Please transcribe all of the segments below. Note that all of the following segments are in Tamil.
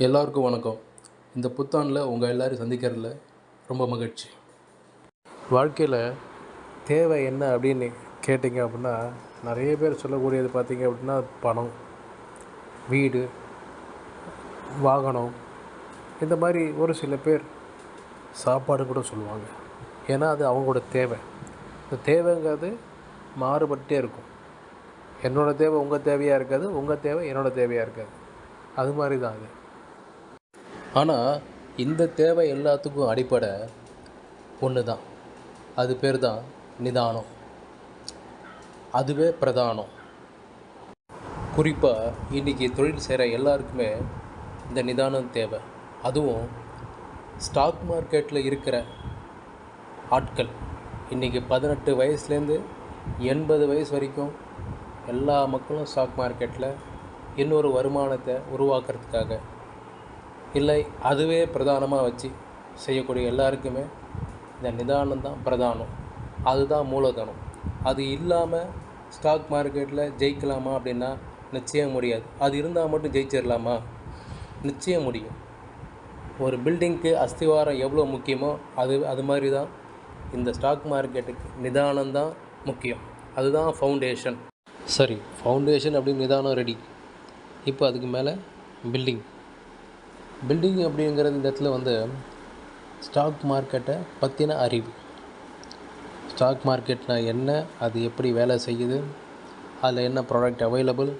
எல்லோருக்கும் வணக்கம். இந்த புத்தாண்டில் உங்கள் எல்லோரும் சந்திக்கிறதுல ரொம்ப மகிழ்ச்சி. வாழ்க்கையில் தேவை என்ன அப்படின்னு கேட்டிங்க அப்படின்னா, நிறைய பேர் சொல்லக்கூடியது பார்த்திங்க அப்படின்னா பணம், வீடு, வாகனம், இந்த மாதிரி ஒரு சில பேர் சாப்பாடு கூட சொல்லுவாங்க. ஏன்னா அது அவங்களோட தேவை. இந்த தேவைங்கிறது மாறுபட்டே இருக்கும். என்னோடய தேவை உங்கள் தேவையாக இருக்காது, உங்கள் தேவை என்னோடய தேவையாக இருக்காது. அது மாதிரி தான் அது. ஆனால் இந்த தேவை எல்லாத்துக்கும் அடிப்படை ஒன்று தான். அது பேர் தான் நிதானம். அதுவே பிரதானம். குறிப்பாக இன்றைக்கி தொழில் செய்கிற எல்லாருக்குமே இந்த நிதானம் தேவை. அதுவும் ஸ்டாக் மார்க்கெட்டில் இருக்கிற ஆட்கள் இன்றைக்கி 18 வயசுலேருந்து 80 வயசு வரைக்கும் எல்லா மக்களும் ஸ்டாக் மார்க்கெட்டில் இன்னொரு வருமானத்தை உருவாக்குறதுக்காக இல்லை அதுவே பிரதானமாக வச்சு செய்யக்கூடிய எல்லாருக்குமே இந்த நிதானம் தான் பிரதானம். அதுதான் மூலதனம். அது இல்லாமல் ஸ்டாக் மார்க்கெட்டில் ஜெயிக்கலாமா அப்படின்னா நிச்சயம் முடியாது. அது இருந்தால் மட்டும் ஜெயிச்சிடலாமா? நிச்சயம் முடியும். ஒரு பில்டிங்க்கு அஸ்திவாரம் எவ்வளோ முக்கியமோ அது மாதிரி தான் இந்த ஸ்டாக் மார்க்கெட்டுக்கு நிதானம் தான் முக்கியம். அதுதான் ஃபவுண்டேஷன். சரி, ஃபவுண்டேஷன் அப்படின்னு நிதானம் ரெடி. இப்போ அதுக்கு மேலே பில்டிங் அப்படிங்கிறது இந்த இடத்துல ஸ்டாக் மார்க்கெட்டை பற்றின அறிவு. ஸ்டாக் மார்க்கெட்டில் என்ன, அது எப்படி வேலை செய்யுது, அதில் என்ன ப்ராடக்ட் அவைலபிள்,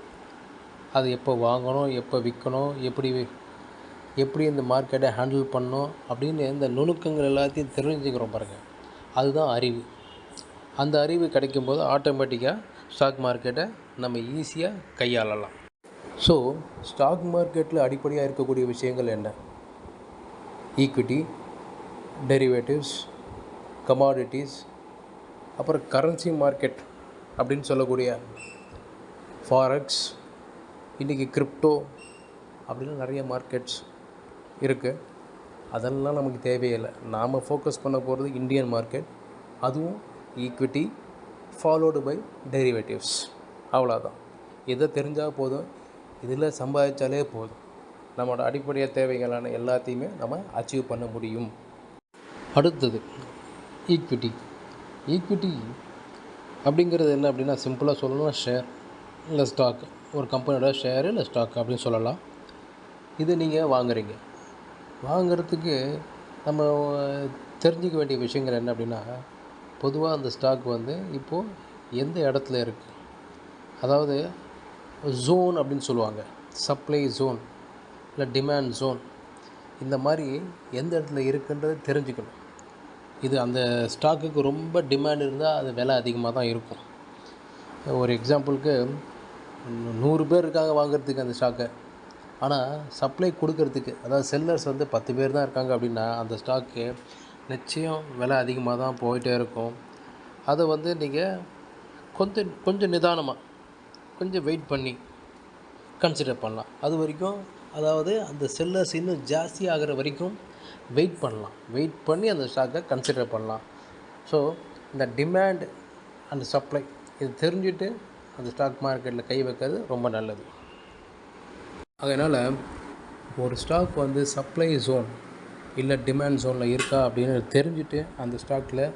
அது எப்போ வாங்கணும், எப்போ விற்கணும், எப்படி இந்த மார்க்கெட்டை ஹேண்டில் பண்ணணும் அப்படின்னு இந்த நுணுக்கங்கள் எல்லாத்தையும் தெரிஞ்சுக்கிறோம் பாருங்கள். அதுதான் அறிவு. அந்த அறிவு கிடைக்கும்போது ஆட்டோமேட்டிக்காக ஸ்டாக் மார்க்கெட்டை நம்ம ஈஸியாக கையாளலாம். ஸோ ஸ்டாக் மார்க்கெட்டில் அடிப்படையாக இருக்கக்கூடிய விஷயங்கள் என்ன? ஈக்விட்டி, டெரிவேட்டிவ்ஸ், கமாடிட்டிஸ், அப்புறம் கரன்சி மார்க்கெட் அப்படின்னு சொல்லக்கூடிய ஃபாரெக்ஸ், இன்றைக்கி கிரிப்டோ அப்படின்னு நிறைய மார்க்கெட்ஸ் இருக்குது. அதெல்லாம் நமக்கு தேவையில்லை. நாம் ஃபோக்கஸ் பண்ண போகிறது இந்தியன் மார்க்கெட். அதுவும் ஈக்விட்டி ஃபாலோடு பை டெரிவேட்டிவ்ஸ். அவ்வளோதான். இதை தெரிஞ்சால் போதும். இதில் சம்பாதிச்சாலே போதும். நம்மளோட அடிப்படை தேவைகளான எல்லாத்தையுமே நம்ம அச்சீவ் பண்ண முடியும். அடுத்தது ஈக்விட்டி அப்படிங்கிறது என்ன அப்படின்னா, சிம்பிளாக சொல்லணும்னா ஷேர் இல்லை ஸ்டாக். ஒரு கம்பெனியோட ஷேரு இல்லை ஸ்டாக் அப்படின்னு சொல்லலாம். இது நீங்கள் வாங்குறதுக்கு நம்ம தெரிஞ்சிக்க வேண்டிய விஷயங்கள் என்ன அப்படின்னா, பொதுவாக அந்த ஸ்டாக் இப்போது எந்த இடத்துல இருக்குது, அதாவது ஜோன் அப்படின்னு சொல்லுவாங்க. சப்ளை ஜோன் இல்லை டிமாண்ட் ஜோன், இந்த மாதிரி எந்த இடத்துல இருக்குன்றது தெரிஞ்சுக்கணும். இது அந்த ஸ்டாக்குக்கு ரொம்ப டிமாண்ட் இருந்தால் அது விலை அதிகமாக தான் இருக்கும். ஒரு எக்ஸாம்பிளுக்கு 100 பேர் இருக்காங்க வாங்குறதுக்கு அந்த ஸ்டாக்கை. ஆனால் சப்ளை கொடுக்கறதுக்கு, அதாவது செல்லர்ஸ் 10 பேர் தான் இருக்காங்க அப்படின்னா அந்த ஸ்டாக்கு நிச்சயம் விலை அதிகமாக தான் போயிட்டே இருக்கும். அதை நீங்கள் கொஞ்சம் நிதானமாக கொஞ்சம் வெயிட் பண்ணி கன்சிடர் பண்ணலாம். அது வரைக்கும், அதாவது அந்த செல்லர்ஸ் இன்னும் ஜாஸ்தி ஆகிற வரைக்கும் வெயிட் பண்ணி அந்த ஸ்டாக்கை கன்சிடர் பண்ணலாம். ஸோ இந்த டிமாண்ட் அண்ட் சப்ளை இது தெரிஞ்சுட்டு அந்த ஸ்டாக் மார்க்கெட்டில் கை வைக்கிறது ரொம்ப நல்லது. அதனால் ஒரு ஸ்டாக் சப்ளை ஜோன் இல்லை டிமாண்ட் ஜோனில் இருக்கா அப்படின்னு தெரிஞ்சுட்டு அந்த ஸ்டாக்கில்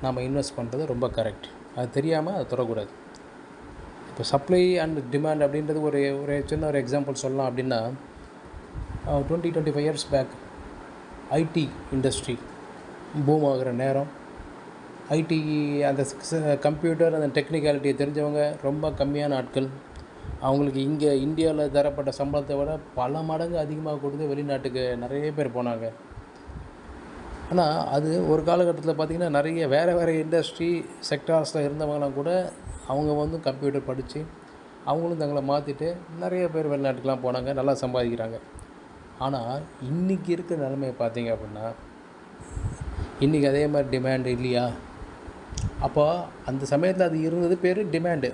நாம் இன்வெஸ்ட் பண்ணுறது ரொம்ப கரெக்ட். அது தெரியாமல் அதை தொடக்கூடாது. இப்போ சப்ளை அண்ட் டிமாண்ட் அப்படின்றது ஒரு சின்ன எக்ஸாம்பிள் சொல்லலாம் அப்படின்னா, 20-25 years back IT industry boom ஆகிற நேரம், ஐடி அந்த கம்ப்யூட்டர் அந்த டெக்னிக்காலிட்டியை தெரிஞ்சவங்க ரொம்ப கம்மியான ஆட்கள். அவங்களுக்கு இங்கே இந்தியாவில் தரப்பட்ட சம்பளத்தை விட பல மடங்கு அதிகமாக கொடுத்து வெளிநாட்டுக்கு நிறைய பேர் போனாங்க. ஆனால் அது ஒரு காலகட்டத்தில் பார்த்திங்கன்னா நிறைய வேறு இண்டஸ்ட்ரி செக்டார்ஸில் இருந்தவங்களாம் கூட அவங்க கம்ப்யூட்டர் படித்து அவங்களும் தங்களை மாற்றிட்டு நிறைய பேர் வெளிநாட்டுக்கெலாம் போனாங்க, நல்லா சம்பாதிக்கிறாங்க. ஆனால் இன்றைக்கி இருக்கிற நிலைமையை பார்த்திங்க அப்படின்னா, இன்றைக்கி அதே மாதிரி டிமாண்டு இல்லையா? அப்போ அந்த சமயத்தில் அது இருந்தது பேர் டிமாண்டு.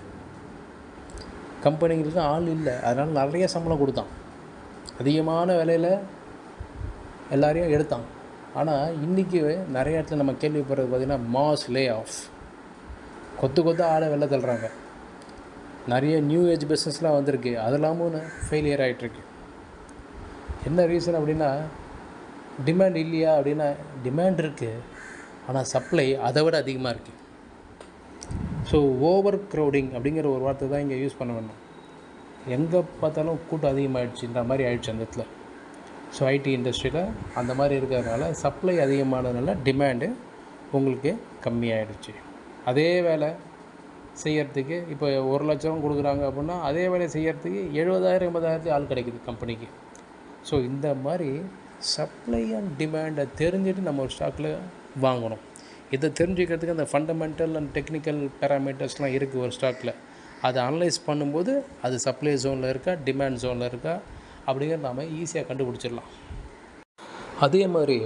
கம்பெனிங்களுக்கு ஆள் இல்லை, அதனால் நிறைய சம்பளம் கொடுத்தான், அதிகமான விலையில் எல்லாரையும் எடுத்தான். ஆனால் இன்றைக்கி நிறைய இடத்துல நம்ம கேள்விப்படுறது பார்த்திங்கன்னா மாஸ் லே ஆஃப், கொத்து ஆளை வெளில தள்ளுறாங்க. நிறைய நியூ ஏஜ் பிஸ்னஸ்லாம் வந்திருக்கு, அதெல்லாமும் ஃபெயிலியர் ஆகிட்டுருக்கு. என்ன ரீசன் அப்படின்னா, டிமாண்ட் இல்லையா அப்படின்னா, டிமாண்ட் இருக்குது, ஆனால் சப்ளை அதை விட அதிகமாக இருக்குது. ஸோ ஓவர் க்ரௌடிங் அப்படிங்கிற ஒரு வார்த்தை தான் இங்கே யூஸ் பண்ண வேணும். எங்கே பார்த்தாலும் கூட்டம் அதிகமாகிடுச்சுன்ற மாதிரி ஆயிடுச்சு அந்த இடத்துல. ஸோ ஐடி இண்டஸ்ட்ரியில் அந்த மாதிரி இருக்கிறதுனால சப்ளை அதிகமானதுனால டிமாண்டு உங்களுக்கு கம்மியாகிடுச்சு. அதே வேலை செய்கிறதுக்கு இப்போ 1,00,000 கொடுக்குறாங்க அப்படின்னா, அதே வேலையை செய்கிறதுக்கு 70,000 80,000 ஆள் கிடைக்குது கம்பெனிக்கு. ஸோ இந்த மாதிரி சப்ளை அண்ட் டிமாண்டை தெரிஞ்சுட்டு நம்ம ஒரு ஸ்டாக்கில் வாங்கணும். இதை தெரிஞ்சுக்கிறதுக்கு அந்த ஃபண்டமெண்டல் அண்ட் டெக்னிக்கல் பேராமீட்டர்ஸ்லாம் இருக்குது ஒரு ஸ்டாக்கில். அதை அனலைஸ் பண்ணும்போது அது சப்ளை ஜோனில் இருக்கா, டிமாண்ட் ஜோனில் இருக்கா அப்படிங்கிறத நாம் ஈஸியாக கண்டுபிடிச்சிடலாம். அதே மாதிரி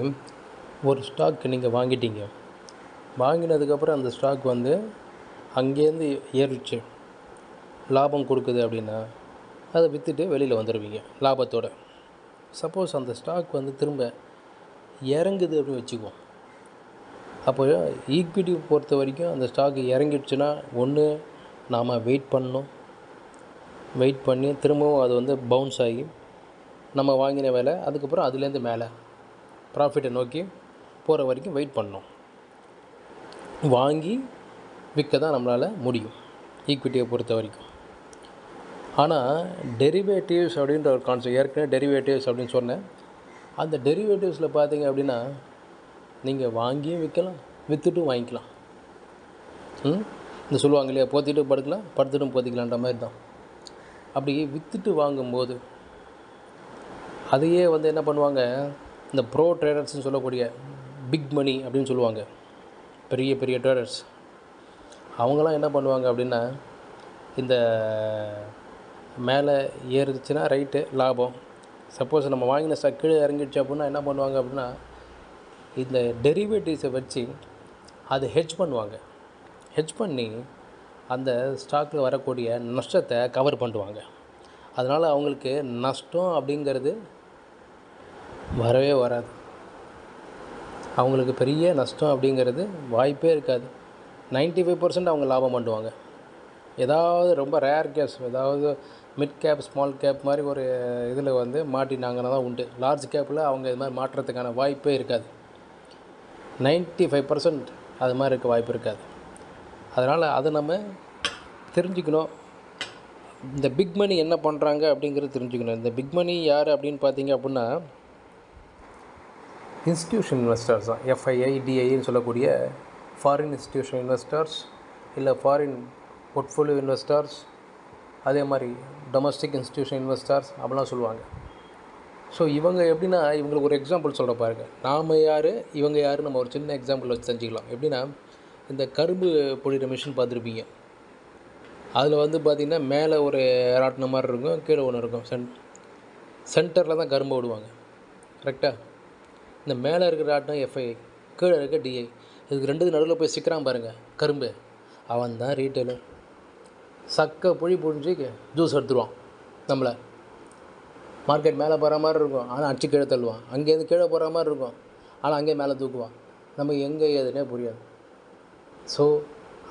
ஒரு ஸ்டாக் நீங்கள் வாங்கிட்டீங்க, வாங்கினதுக்கப்புறம் அந்த ஸ்டாக் வந்து அங்கேருந்து ஏறிச்சு, லாபம் கொடுக்குது அப்படின்னா அதை விற்றுட்டு வெளியில் வந்துடுவீங்க லாபத்தோடு. சப்போஸ் அந்த ஸ்டாக் வந்து திரும்ப இறங்குது அப்படின்னு வச்சுக்குவோம். அப்போ ஈக்விட்டி பொறுத்த வரைக்கும் அந்த ஸ்டாக் இறங்கிடுச்சுன்னா ஒன்று நாம் வெயிட் பண்ணணும், வெயிட் பண்ணி திரும்பவும் அது வந்து பவுன்ஸ் ஆகி நம்ம வாங்கின வேலை அதுக்கப்புறம் அதுலேருந்து மேலே ப்ராஃபிட்டை நோக்கி போகிற வரைக்கும் வெயிட் பண்ணணும். வாங்கி விற்க தான் நம்மளால் முடியும் ஈக்விட்டியை பொறுத்த வரைக்கும். ஆனால் டெரிவேட்டிவ்ஸ் அப்படின்ற ஒரு கான்செப்ட், ஏற்கனவே டெரிவேட்டிவ்ஸ் அப்படின்னு சொன்னேன். அந்த டெரிவேட்டிவ்ஸில் பார்த்தீங்க அப்படின்னா நீங்கள் வாங்கியும் விற்கலாம், விற்றுட்டும் வாங்கிக்கலாம். இந்த சொல்லுவாங்க இல்லையா, போத்திட்டு படுக்கலாம், படுத்துட்டும் போத்திக்கலான்ற மாதிரி தான். அப்படி விற்றுட்டு வாங்கும்போது அதையே வந்து என்ன பண்ணுவாங்க, இந்த ப்ரோ ட்ரேடர்ஸ்னு சொல்லக்கூடிய பிக் மணி அப்படின்னு சொல்லுவாங்க, பெரிய பெரிய ட்ரேடர்ஸ், அவங்களாம் என்ன பண்ணுவாங்க அப்படின்னா, இந்த மேலே ஏறிச்சுன்னா ரைட்டு லாபம், சப்போஸ் நம்ம வாங்கின ஸ்டாக் கீழே இறங்கிடுச்சு அப்படின்னா என்ன பண்ணுவாங்க அப்படின்னா, இந்த டெரிவேட்டிவ்ஸை வச்சு அதை ஹெட்ஜ் பண்ணுவாங்க. ஹெட்ஜ் பண்ணி அந்த ஸ்டாக்கில் வரக்கூடிய நஷ்டத்தை கவர் பண்ணுவாங்க. அதனால் அவங்களுக்கு நஷ்டம் அப்படிங்கிறது வரவே வராது. அவங்களுக்கு பெரிய நஷ்டம் அப்படிங்கிறது வாய்ப்பே இருக்காது. 95% அவங்க லாபம் பண்ணுவாங்க. ஏதாவது ரொம்ப ரேர் கேஸ், ஏதாவது மிட் கேப் ஸ்மால் கேப் மாதிரி ஒரு இதில் வந்து மாட்டினாங்கன்னா தான் உண்டு. லார்ஜ் கேப்பில் அவங்க இது மாதிரி மாட்டுறதுக்கான வாய்ப்பே இருக்காது. 95% அது மாதிரி இருக்க வாய்ப்பு இருக்காது. அதனால் அதை நம்ம தெரிஞ்சுக்கணும். இந்த பிக் மணி என்ன பண்ணுறாங்க அப்படிங்கிறது தெரிஞ்சுக்கணும். இந்த பிக் மணி யார் அப்படின்னு பார்த்தீங்க அப்படின்னா, இன்ஸ்டிடியூஷன் இன்வெஸ்டர்ஸ் தான். FII/DIன்னு சொல்லக்கூடிய ஃபாரின் இன்ஸ்டிடியூஷன் இன்வெஸ்டர்ஸ், இல்லை ஃபாரின் போர்ட்ஃபோலியோ இன்வெஸ்டர்ஸ், அதே மாதிரி டொமஸ்டிக் இன்ஸ்டிடியூஷன் இன்வெஸ்டர்ஸ் அப்படிலாம் சொல்லுவாங்க. ஸோ இவங்க எப்படின்னா, இவங்களுக்கு ஒரு எக்ஸாம்பிள் சொல்கிற பாருங்க, நாம் யார் இவங்க யார், நம்ம ஒரு சின்ன எக்ஸாம்பிள் வச்சு தெரிஞ்சுக்கலாம். எப்படின்னா, இந்த கரும்பு பொழிகிற மிஷின் பார்த்துருப்பீங்க. அதில் வந்து பார்த்திங்கன்னா மேலே ஒரு ராட்டின மாதிரி இருக்கும், கீழே ஒன்று இருக்கும். சென்டரில் தான் கரும்பை விடுவாங்க, கரெக்டாக? இந்த மேலே இருக்கிற ராட்டினம் FII, கீழே இருக்க DI. இதுக்கு ரெண்டுக்கு நடுவில் போய் சிக்கிறான் பாருங்கள் கரும்பு, அவன் தான் ரீட்டெயிலர். சக்கை புழிஞ்சு ஜூஸ் எடுத்துருவான். நம்மளை மார்க்கெட் மேலே போகிற மாதிரி இருக்கும், ஆனால் அடிச்சு கீழே தள்ளுவான். அங்கேருந்து கீழே போகிற மாதிரி இருக்கும், ஆனால் அங்கேயே மேலே தூக்குவான். நமக்கு எங்கே ஏதுன்னே புரியாது. ஸோ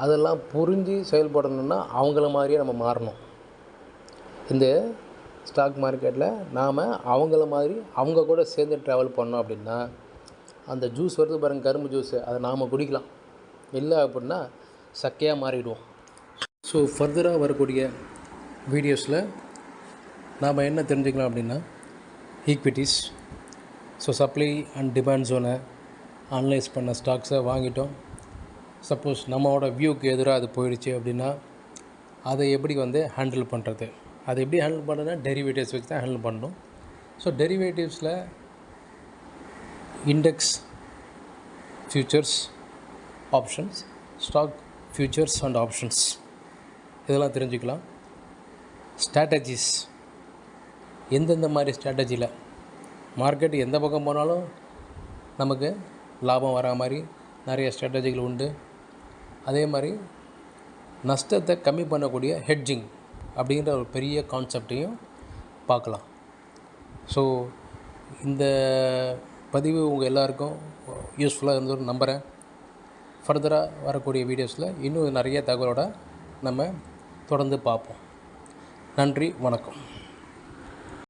அதெல்லாம் புரிஞ்சு செயல்படணுன்னா அவங்கள மாதிரியே நம்ம மாறணும். இந்த ஸ்டாக் மார்க்கெட்டில் நாம் அவங்கள மாதிரி அவங்க கூட சேர்ந்து ட்ராவல் பண்ணோம் அப்படின்னா, அந்த ஜூஸ் வருது பாருங்கள் கரும்பு ஜூஸு, அதை நாம் குடிக்கலாம். இல்லை அப்படின்னா சக்கையாக மாறிடுவோம். ஸோ ஃபர்தராக வரக்கூடிய வீடியோஸில் நாம் என்ன தெரிஞ்சுக்கலாம் அப்படின்னா, equities, so supply and demand ஜோனை அனலைஸ் பண்ண ஸ்டாக்ஸை வாங்கிட்டோம். சப்போஸ் நம்மளோட வியூக்கு எதிராக அது போயிடுச்சு அப்படின்னா அதை எப்படி வந்து ஹேண்டில் பண்ணுறது, அதை எப்படி ஹேண்டில் பண்ணுறதுனா டெரிவேட்டிவ்ஸ் வச்சு தான் ஹேண்டில் பண்ணணும். ஸோ டெரிவேட்டிவ்ஸில் index futures, options, stock futures and options, இதெல்லாம் தெரிஞ்சுக்கலாம். ஸ்ட்ராட்டஜிஸ், எந்தெந்த மாதிரி ஸ்ட்ராட்டஜியில் மார்க்கெட் எந்த பக்கம் போனாலும் நமக்கு லாபம் வரா மாதிரி நிறைய ஸ்ட்ராட்டஜிகள் உண்டு. அதே மாதிரி நஷ்டத்தை கம்மி பண்ணக்கூடிய ஹெட்ஜிங் அப்படிங்கிற ஒரு பெரிய கான்செப்டையும் பார்க்கலாம். ஸோ இந்த பதிவு உங்கள் எல்லாருக்கும் யூஸ்ஃபுல்லாக இருந்ததுன்னு நம்புகிறேன். ஃபர்தராக வரக்கூடிய வீடியோஸில் இன்னும் நிறைய தகவலோடு நம்ம தொடர்ந்து பார்ப்போம். நன்றி, வணக்கம்.